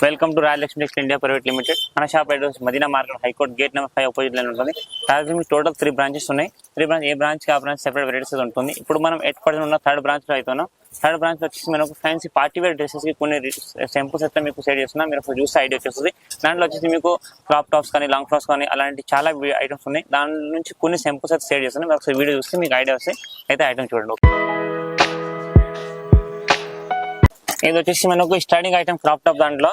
Welcome to royal Lakshmi textile India private limited. మన shop address Madina market, high court gate number 5 opposite line ఉంటుంది. మీకు total 3 branches ఉన్నాయి. 3 branch ఏ branch ఆ branch separate varieties ఉంటుంది. ఇప్పుడు మనం ఎట్ ఉన్న థర్డ్ బ్రాంచ్ లో అవుతున్నాం. థర్డ్ బ్రాంచ్ లో వచ్చేసి మనకు ఫ్యాన్సీ పార్టీ వేర్ డ్రెస్సెస్ కి కొన్ని సింపుల్స్ అయితే మీకు సేల్ చేస్తున్నా. మీరు ఒకసారి చూస్తే ఐడియా వచ్చేస్తుంది. దాంట్లో వచ్చేసి మీకు క్రాప్ టాప్స్ కానీ లాంగ్ ఫ్రాక్స్ కానీ అలాంటి చాలా ఐటమ్స్ ఉన్నాయి. దాని నుంచి కొన్ని సింపుల్స్ అయితే సేల్ చేస్తున్నాయి. మీరు ఒకసారి వీడియో చూస్తే మీకు ఐడియా వస్తే అయితే ఐటమ్ చూడండి. ఇది వచ్చేసి మనకు స్టార్టింగ్ ఐటమ్ క్రాప్ టాప్. దాంట్లో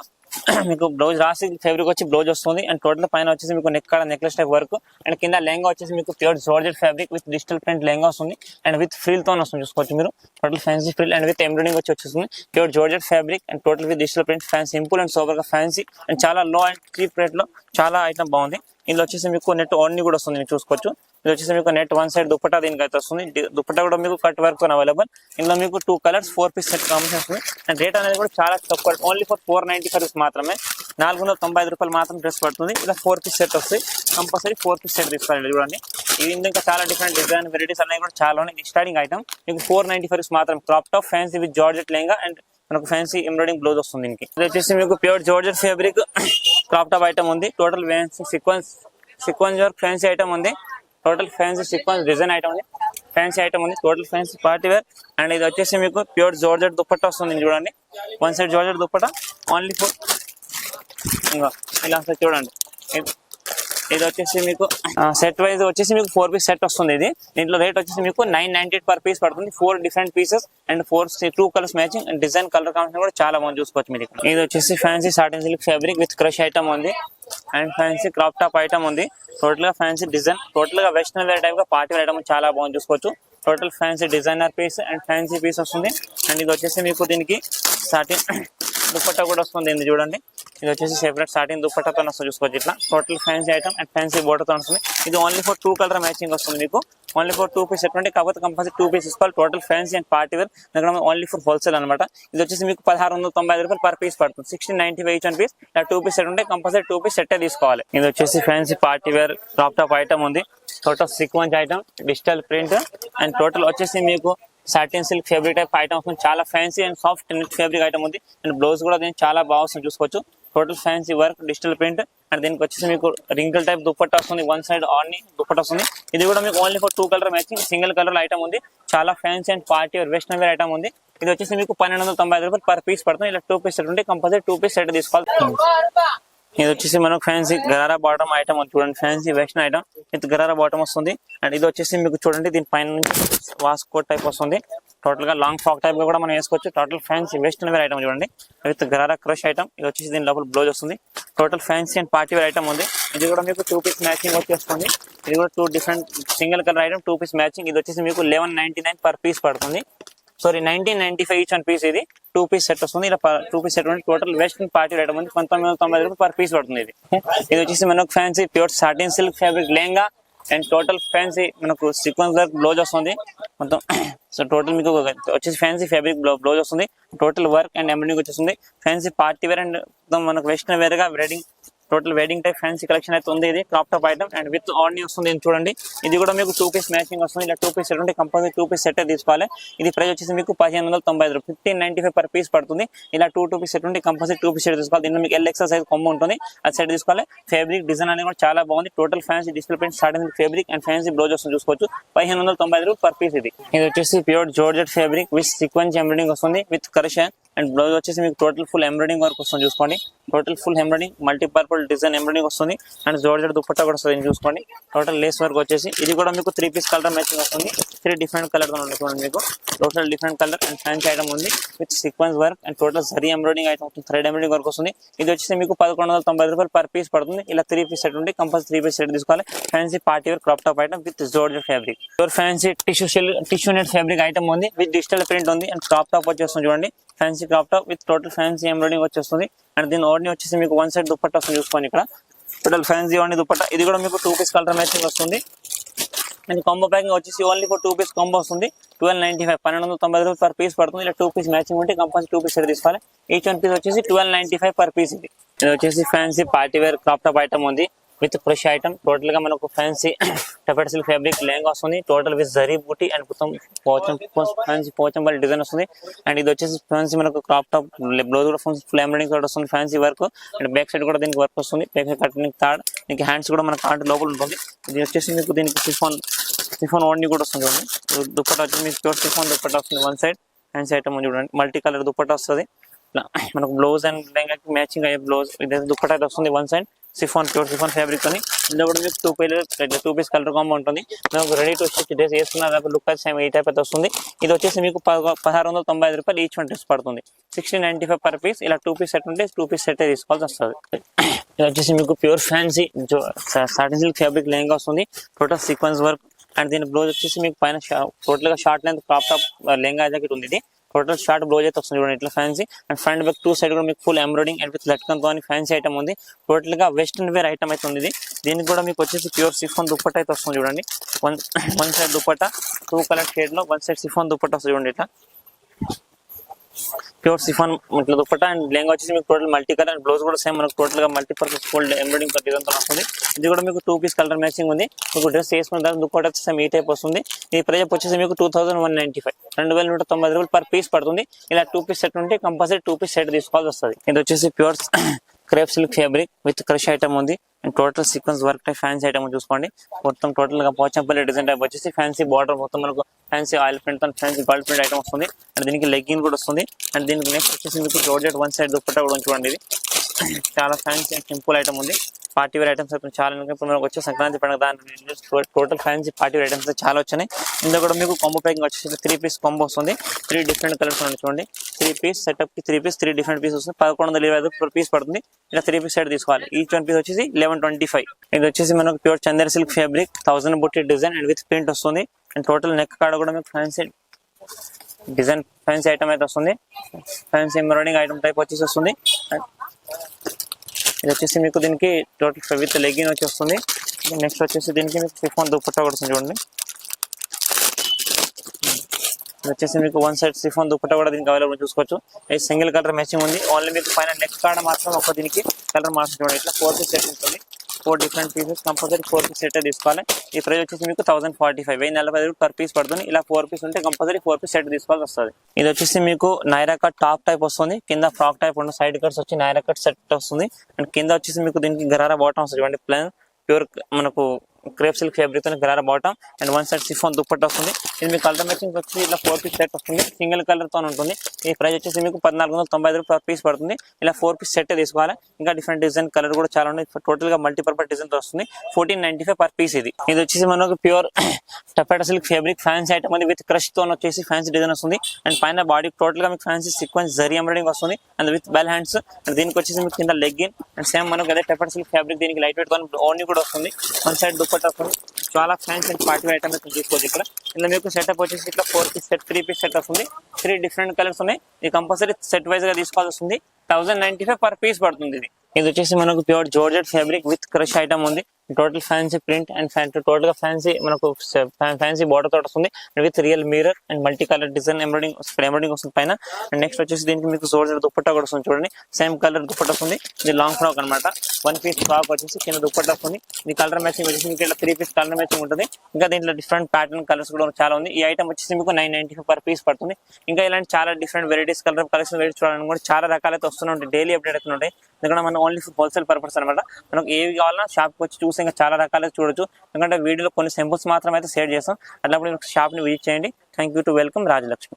మీకు బ్లౌజ్ రాసి ఫేబ్రిక్ వచ్చి బ్లౌజ్ వస్తుంది. అండ్ టోటల్ పైన వచ్చేసి మీకు నెక్లెస్ టైప్ వర్క్ అండ్ కింద లెహంగా వచ్చేసి మీకు pure georgette fabric with digital print lehenga వస్తుంది. అండ్ విత్ ఫ్రిల్ తో వస్తుంది. చూసుకోవచ్చు మీరు total fancy frill and with embroidering వచ్చేస్తుంది. Pure georgette fabric and total with digital print fancy simple and sober గా ఫ్యాన్సీ అండ్ చాలా లో అండ్ చీప్ రేట్ లో చాలా ఐటమ్ బాగుంది. ఇందులో వచ్చేసి మీకు నెట్ ఓన్లీ కూడా వస్తుంది. మీరు చూసుకోవచ్చు. ఇది వచ్చేసి మీకు నెట్ వన్ సైడ్ దుప్పటా దీనికి అయితే వస్తుంది. దుప్పటా కూడా మీకు కట్ వర్క్ అవైలబుల్. ఇందులో మీకు 2 కలర్స్ 4 పీస్ సెట్ కాంబినేషన్ వస్తుంది. అండ్ రేట్ అనేది కూడా చాలా తక్కువ, ఓన్లీ ఫర్ 495 మాత్రమే. 495 రూపాయలు మాత్రం డ్రెస్ పడుతుంది. ఇలా 4 పీస్ సెట్ వస్తాయి. కంపల్సరీ 4 పీస్ సెట్ తీసుకోవాలి. చూడండి, ఇది ఇంకా చాలా డిఫరెంట్ డిజైన్ వెరైటీస్ అనేవి కూడా చాలా ఉన్నాయి. స్టార్టింగ్ ఐటమ్ మీకు 495 మాత్రం. Crop top fancy with georgette lehenga and మనకు ఫ్యాన్సీ ఎంబ్రాయిడింగ్ బ్లౌజ్ వస్తుంది. దీనికి ఇది వచ్చేసి మీకు pure georgette fabric crop top item ఉంది. Total sequence work fancy item ఉంది. Total fancy sequence design item ఉంది. ఫ్యాన్సీ ఐటమ్ ఉంది. Total fancy party wear. And ఇది వచ్చేసి మీకు ప్యూర్ జార్జెట్ దుప్పట్టా వస్తుంది. చూడండి, one side georgette dupatta only for ఇలా చూడండి. ఇది వచ్చేసి మీకు సెట్ వైజ్ వచ్చేసి మీకు 4 పీస్ సెట్ వస్తుంది. ఇది దీంట్లో రేట్ వచ్చేసి మీకు 998 పర్ పీస్ పడుతుంది. 4 different pieces and 2 colours matching and design colour combination కూడా చాలా బాగుంది. చూసుకోవచ్చు మీరు. ఇది వచ్చేసి fancy satin silk fabric with crush item ఉంది. And fancy crop top item ఉంది. టోటల్ గా ఫ్యాన్సీ డిజైన్, టోటల్ గా వెస్టర్న్ వేర్ టైప్ గా పార్టీ వేర్ ఐటమ్ చాలా బాగుంది. చూసుకోవచ్చు. Total fancy designer piece and fancy piece వస్తుంది. అండ్ ఇది వచ్చేసి మీకు దీనికి సాటిన్ దుప్పట్టా కూడా వస్తుంది. ఇది చూడండి, ఇది వచ్చేసి సెపరేట్ సాటిన్ దుప్పట్టాతో వస్తుంది. చూసుకోవచ్చు. ఇట్లా total fancy item and fancy border తో వస్తుంది. ఇది ఓన్లీ ఫర్ 2 కలర్ మ్యాచింగ్ వస్తుంది. మీకు ఓన్లీ ఫర్ 2 పీస్ ఎటువంటి, కాకపోతే కంపల్సరీ 2 పీస్ తీసుకోవాలి. Total fancy and party wear దగ్గర ఓన్లీ ఫర్ హోల్సేల్ అనమాట. ఇది వచ్చేసి మీకు 1695 రూపాయలు పర్ పీస్ పడుతుంది. 1695 ఈచ్ 1 పీస్. ఇలా 2 పీస్ సెట్ ఉంటే కంపల్సరీ 2 పీస్ సెట్ తీసుకోవాలి. ఇది వచ్చేసి fancy party wear crop top item ఉంది. Total sequence item, digital print and total వచ్చేసి మీకు satin silk fabric type item వస్తుంది. చాలా fancy and soft net fabric item ఉంది. అండ్ బ్లౌజ్ కూడా దీనికి చాలా బాగుంది. చూసుకోవచ్చు. Total fancy work, digital print and దీనికి వచ్చేసి మీకు రింకిల్ టైప్ దుప్పట్టా వస్తుంది. వన్ సైడ్ ఆర్ని దుప్పట్టా వస్తుంది. ఇది కూడా మీకు only for 2 colour matching single colour item ఉంది. చాలా fancy and party wear western wear item ఉంది. ఇది వచ్చేసి మీకు 1295 రూపాయలు పర్ పీస్ పడుతుంది. ఇలా 2 పీస్ సెట్ ఉంటే కంపల్సరీ 2 పీస్ సెట్ తీసుకోవాలి. ఇది వచ్చేసి మనకు ఫ్యాన్సీ గరారా బాటమ్ ఐటమ్ చూడండి. Fancy western item with gharara bottom వస్తుంది. అండ్ ఇది వచ్చేసి మీకు చూడండి, దీని పైన నుంచి వాస్కోట్ టైప్ వస్తుంది. టోటల్ గా లాంగ్ ఫ్రాక్ టైప్ గా కూడా మనం వేసుకోవచ్చు. Total fancy western wear item చూడండి విత్ గరారా క్రష్ ఐటమ్. ఇది వచ్చేసి దీని లోపల బ్లౌజ్ వస్తుంది. Total fancy and party wear item ఉంది. ఇది కూడా మీకు 2 పీస్ మ్యాచింగ్ వచ్చేస్తుంది. ఇది కూడా 2 different single colour item 2 piece matching. ఇది వచ్చేసి మీకు 1199 పర్ పీస్ పడుతుంది. Sorry 1995 each 1 piece. ఇది 2 పీస్ సెట్ వస్తుంది. ఇలా 2 పీస్ సెట్ ఉంది. టోటల్ వెస్టర్న్ పార్టీ ఐటమ్ ఉంది. 1990 రూపాయలు పర్ పీస్ పడుతుంది. ఇది వచ్చేసి మనకు fancy pure satin silk fabric lehenga and total fancy మనకు సీక్వెన్స్ వర్క్ బ్లౌజ్ వస్తుంది మొత్తం. సో టోటల్ మీకు వచ్చేసి ఫ్యాన్సీ ఫ్యాబ్రిక్ బ్లౌజ్ వస్తుంది. టోటల్ వర్క్ అండ్ ఎంబ్రాయిడింగ్ వచ్చేస్తుంది. ఫ్యాన్సీ పార్టీ వేర్ అండ్ మనకు వెస్టర్న్ వేర్ గా wedding total wedding type fancy collection అయితే ఉంది. ఇది crop top item and with ఆర్ని వస్తుంది. చూడండి, ఇది కూడా మీకు 2 పీస్ మ్యాచింగ్ వస్తుంది. ఇలా 2 పీస్ సెట్ ఉంటే కంపల్సరీ 2 పీస్ సెట్ తీసుకోవాలి. ఇది ప్రైస్ వచ్చేసి మీకు 1595 రూపాయలు 1595 పర్ పీస్ పడుతుంది. ఇలా 2 పీస్ సెట్ ఉంటే కంపల్సరీ 2 పీస్ సెట్ తీసుకోవాలి. దీంట్లో మీకు LXL సైజ్ కొమ్ము ఉంటుంది, అది సెట్ తీసుకోవాలి. ఫ్యాబ్రిక్ డిజైన్ అనేది కూడా చాలా బాగుంది. Total fancy digital print satin fabric and fancy blouse వస్తుంది. చూసుకోవచ్చు. 1595 రూపాయలు పర్ పీస్. ఇది వచ్చేసి pure georgette fabric with sequence embroidering వస్తుంది విత్ కరెక్షన్ అండ్ బ్లౌజ్ వచ్చేసి మీకు టోటల్ ఫుల్ ఎంబ్రాయిడింగ్ వర్క్ వస్తుంది. చూసుకోండి, total full embroidering multi purple design embroidering వస్తుంది. అండ్ జార్జెట్ దుప్పట్టా కూడా వస్తుంది. చూసుకోండి, టోటల్ లేస్ వర్క్ వచ్చేసి ఇది కూడా మీకు 3 పీస్ కలర్ మ్యాచింగ్ వస్తుంది. 3 డిఫరెంట్ కలర్ చూడండి. మీకు total different colour and fancy item ఉంది with sequence work and total zari embroidering item వస్తుంది. థ్రెడ్ ఎంబ్రాయిడింగ్ వర్క్ వస్తుంది. ఇది వచ్చేసి మీకు 1190 రూపాయలు పర్ పీస్ పడుతుంది. ఇలా 3 పీస్ సెట్ ఉంటే కంపల్సరీ 3 పీస్ సెట్ తీసుకోవాలి. Fancy party wear crop top item with georgette fabric. Fancy tissue net fabric item ఉంది విత్ డిజిటల్ ప్రింట్ ఉంది అండ్ క్రాప్ టాప్ వచ్చేస్తుంది. చూడండి, fancy crop top with total fancy embroidering వచ్చేస్తుంది. And దీని ఓర్ని వచ్చేసి మీకు వన్ సైడ్ దుప్పట్టా వస్తుంది. చూసుకోండి, ఇక్కడ టోటల్ ఫ్యాన్సీ ఓన్లీ దుప్పట్టా. ఇది కూడా మీకు 2 పీస్ కలర్ మ్యాచింగ్ వస్తుంది. అండ్ కాంబో ప్యాకింగ్ వచ్చేసి ఓన్లీ ఫర్ 2 పీస్ కాంబో వస్తుంది. 1295 1290 రూపాయలు పర్ పీస్ పడుతుంది. ఇలా 2 పీస్ మ్యాచింగ్ ఉంటే కంపల్సరీ 2 పీస్ సెట్ తీసుకోవాలి. ఈచ్ 1 పీస్ వచ్చేసి 1295 పర్ పీస్. ఇది వచ్చేసి fancy party wear crop top item ఉంది. With crush item. టోటల్ గా మనకు fancy taffeta silk fabric lehenga వస్తుంది. Total with zari buti and మొత్తం ఫ్యాన్సీ పోచంపల్లి డిజైన్ వస్తుంది. అండ్ ఇది వచ్చేసి ఫ్యాన్సీ మనకు క్రాప్ టాప్ బ్లౌజ్ కూడా ఫుల్ ఎంబ్రాయిడింగ్ కూడా వస్తుంది, fancy work. And back side కూడా దీనికి వర్క్ వస్తుంది. బ్యాక్ సైడ్ కటింగ్ థర్డ్ దీనికి హ్యాండ్స్ కూడా మనకు కాంటి లోపల ఉంటుంది. ఇది వచ్చేసి మీకు దీనికి సిఫాన్ ఓన్లీ కూడా వస్తుంది చూడండి. దుప్పట్టా వచ్చి మీకు ప్యూర్ సిఫాన్ దుప్పట్టా వస్తుంది. వన్ సైడ్ హ్యాండ్స్ ఐటమ్ చూడండి, మల్టీ కలర్ దుప్పట్టా వస్తుంది. మనకు బ్లౌజ్ అండ్ లెహంగాకి మ్యాచింగ్ అయ్యే బ్లౌజ్ ఇదైతే దుప్పట్టా అయితే వస్తుంది. One side chiffon pure chiffon fabric అని. ఇందులో కూడా మీకు టూ పీస్ కలర్ కాంబో ఉంటుంది. మీకు రెడీ టు స్టిచ్ డ్రెస్ వేసుకున్న లుక్ అయితే సేమ్ ఈ టైప్ అయితే వస్తుంది. ఇది వచ్చేసి మీకు 1695 రూపాయలు ఈచ్ వన్ డ్రెస్ పడుతుంది. 1695 పర్ పీస్. ఇలా 2 పీస్ సెట్ ఉంటే 2 పీస్ సెట్ తీసుకోవాల్సి వస్తుంది. ఇది వచ్చేసి మీకు pure fancy satin silk fabric lehenga వస్తుంది. టోటల్ సీక్వెన్స్ వర్క్ అండ్ దీని బ్లౌజ్ వచ్చేసి మీకు పైన టోటల్ గా short length crop top lehenga jacket ఉంది. ఇది టోటల్ షార్ట్ బ్లౌజ్ అయితే వస్తుంది చూడండి ఇట్లా fancy. And front back 2 side కూడా మీకు full embroidering and with latkan తో ఫ్యాన్సీ ఐటమ్ ఉంది. టోటల్ గా వెస్టర్న్ వేర్ ఐటమ్ అయితే ఉంది. దీనికి కూడా మీకు వచ్చేసి ప్యూర్ సిఫాన్ దుప్పట్టా అయితే వస్తుంది చూడండి. One side dupatta 2 colour shade లో వన్ సైడ్ సిఫాన్ దుప్పట్టా వస్తుంది చూడండి ఇట్లా ప్యూర్ సిఫాన్ ఇట్లా దుప్పట్టా. అండ్ లెహంగా వచ్చేసి మీకు టోటల్ మల్టీ కలర్ అండ్ బ్లౌజ్ కూడా సేమ్ మనకు టోటల్ గా మల్టీపర్పస్ ఫోల్డ్ ఎంబ్రాయిడింగ్ ఇదంతా వస్తుంది. ఇది కూడా మీకు 2 పీస్ కలర్ మ్యాచింగ్ ఉంది. మీకు డ్రెస్ వేసుకున్న తర్వాత దుప్పట్టా సేమ్ ఈ టైప్ వస్తుంది. ఈ ప్రైస్ వచ్చేసి మీకు 2195 2190 రూపాయలు పర్ పీస్ పడుతుంది. ఇలా 2 పీస్ సెట్ ఉంటే కంపల్సరీ 2 పీస్ సెట్ తీసుకోవాల్సి వస్తుంది. ఇది వచ్చేసి pure crepe silk fabric with crush item ఉంది. And total sequence work type fancy item చూసుకోండి. మొత్తం టోటల్ గా పోచంపల్లి డిజైన్ టైప్ వచ్చేసి ఫ్యాన్సీ బార్డర్ మొత్తం మనకు ఫ్యాన్సీ ఆయిల్ ప్రింట్ తో ఫ్యాన్సీ గోల్డ్ ప్రింట్ ఐటమ్ వస్తుంది. అండ్ దీనికి లెగ్గిన్ కూడా వస్తుంది. అండ్ దీనికి నెక్స్ట్ వచ్చేసి మీకు జార్జెట్ వన్ సైడ్ దుప్పట్టా కూడా చూడండి. ఇది చాలా ఫ్యాన్సీ సింపుల్ ఐటమ్ ఉంది. పార్టీ వేర్ ఐటమ్స్ అయితే చాలా ఇప్పుడు మనకు వచ్చే సంక్రాంతి పండుగ దాని total fancy party wear items చాలా వచ్చినాయి. ఇందులో కూడా మీకు కాంబో ప్యాకింగ్ వచ్చేసి 3 పీస్ కాంబో వస్తుంది. 3 డిఫరెంట్ కలర్స్ ఉన్నాయి చూడండి. 3 పీస్ సెటప్ కి 3 పీస్ 3 డిఫరెంట్ పీస్ వస్తుంది. 1125 పర్ పీస్ పడుతుంది. ఇలా 3 పీస్ సెట్ తీసుకోవాలి. ఈచ్ వన్ పీస్ వచ్చేసి 1125. ఇది వచ్చేసి మనకు ప్యూర్ చందేరి సిల్క్ ఫ్యాబ్రిక్ 1000 బుట్టి డిజైన్ అండ్ విత్ ప్రింట్ వస్తుంది. అండ్ టోటల్ నెక్ కాడ కూడా మీకు ఫ్యాన్సీ డిజైన్ ఫ్యాన్సీ ఐటమ్ అయితే వస్తుంది. ఫ్యాన్సీ ఎంబ్రాయిడింగ్ ఐటమ్ టైప్ వచ్చేసి వస్తుంది. ఇది వచ్చేసి మీకు దీనికి టోటల్ విత్ లెగ్గిన్ వచ్చి వస్తుంది. నెక్స్ట్ వచ్చేసి దీనికి మీకు సిఫాన్ దుప్పట్టా కూడా వస్తుంది చూడండి. ఇది వచ్చేసి మీకు వన్ సైడ్ సిఫాన్ దుప్పట్టా కూడా దీనికి అవైలబుల్ చూసుకోవచ్చు. ఇది సింగిల్ కలర్ మ్యాచింగ్ ఉంది. ఓన్లీ మీకు పైన నెక్ కాడ మాత్రం ఒక దీనికి కలర్ మార్చు చూడండి. ఇట్లా 4 పీస్ సెట్ ఉంటుంది. 4 different pieces compulsory 4 piece set తీసుకోవాలి. ఈ ప్రైస్ వచ్చేసి మీకు 1045 1045 పర్ పీస్ పడుతుంది. ఇలా 4 పీస్ ఉంటే కంపల్సరీ 4 పీస్ సెట్ తీసుకోవాల్సి వస్తుంది. ఇది వచ్చేసి మీకు నైరా కట్ టాప్ టైప్ వస్తుంది. కింద ఫ్రాక్ టైప్ ఉన్న సైడ్ కట్స్ వచ్చి నైరా కట్ సెట్ వస్తుంది. అండ్ కింద వచ్చేసి మీకు దీనికి గరారా బాటమ్ వస్తుంది చూడండి. ప్లెయిన్ ప్యూర్ మనకు క్రేప్ సిల్క్ ఫ్యాబ్రిక్ తో gharara bottom and one side chiffon dupatta వస్తుంది. ఇది మీకు కలర్ మ్యాచింగ్ వచ్చి ఇలా 4 పీస్ సెట్ వస్తుంది. సింగిల్ కలర్ తో ఉంటుంది. ఈ ప్రైస్ వచ్చేసి మీకు 1495 రూపాయలు పర్ పీస్ పడుతుంది. ఇలా 4 పీస్ సెట్ తీసుకోవాలి. ఇంకా డిఫరెంట్ డిజైన్ కలర్ కూడా చాలా ఉన్నాయి. టోటల్ గా మల్టీపర్పస్ డిజైన్ తో వస్తుంది. 1495 పర్ పీస్. ఇది వచ్చేసి మనకు pure taffeta silk fabric fancy item ఉంది. విత్ క్రష్ తో వచ్చేసి ఫ్యాన్సీ డిజైన్ వస్తుంది. అండ్ పైన బాడీ టోటల్ గా మీకు ఫ్యాన్సీ సీక్వెన్స్ జరీ ఎంబ్రాయిడింగ్ వస్తుంది. And with bell hands. And దీనికి వచ్చేసి మీకు కింద లెగ్గిన్ అండ్ సేమ్ మనకు అదే టపెటా సిల్క్ ఫ్యాబ్రిక్ దీనికి లైట్ వెయిట్ ఓన్లీ కూడా వస్తుంది. వన్ సైడ్ దుప్పట్టా వస్తుంది. చాలా ఫ్యాన్సీ అండ్ పార్టీ ఐటమ్ అయితే తీసుకోవచ్చు. ఇక్కడ ఇందులో మీకు సెటప్ వచ్చేసి ఇట్లా 4 పీస్ సెట్ 3 పీస్ సెట్ వస్తుంది. 3 డిఫరెంట్ కలర్స్ ఉన్నాయి. ఇది కంపల్సరీ సెట్ వైజ్ గా తీసుకోవాల్సి వస్తుంది. 1095 పర్ పీస్ పడుతుంది. ఇది వచ్చేసి మనకు pure georgette fabric with crush item ఉంది. Total fancy print and total గా ఫ్యాన్సీ మనకు ఫ్యాన్సీ బార్డర్ తోటి వస్తుంది. With real mirror and multi colour design embroidering వస్తుంది పైన. అండ్ నెక్స్ట్ వచ్చేసి దీనికి మీకు జోర్జెట్ దుప్పట్టా కూడా వస్తుంది చూడండి. సేమ్ కలర్ దుప్పట్టా వస్తుంది. ఇది లాంగ్ ఫ్రాక్ అనమాట. 1 పీస్ ఫ్రాక్ వచ్చేసి కింద దుప్పట్టా వస్తుంది. ఇది కలర్ మ్యాచింగ్ వచ్చేసి మీకు ఇట్లా 3 పీస్ కలర్ మ్యాచింగ్ ఉంటుంది. ఇంకా దీంట్లో డిఫరెంట్ ప్యాటర్న్ కలర్స్ కూడా చాలా ఉంది. ఈ ఐటమ్ వచ్చేసి మీకు 995 పర్ పీస్ పడుతుంది. ఇంకా ఇలాంటి చాలా డిఫరెంట్ వెరైటీస్ కలెక్షన్ వెరైటీస్ చూడాలని కూడా చాలా రకాలైతే వస్తున్నాయి. డైలీ అప్డేట్ అవుతుంటాయి. ఎందుకంటే మనం ఓన్లీ హోల్సేల్ పర్పస్ అనమాట. మనకు ఏవి కావాలన్నా షాప్కి వచ్చి చూసి ఇంకా చాలా రకాలైతే చూడొచ్చు. ఎందుకంటే వీడియోలో కొన్ని సింపుల్స్ మాత్రం అయితే షేర్ చేస్తాం. అట్లా షాప్ని విజిట్ చేయండి. Thank you to welcome Rajalakshmi.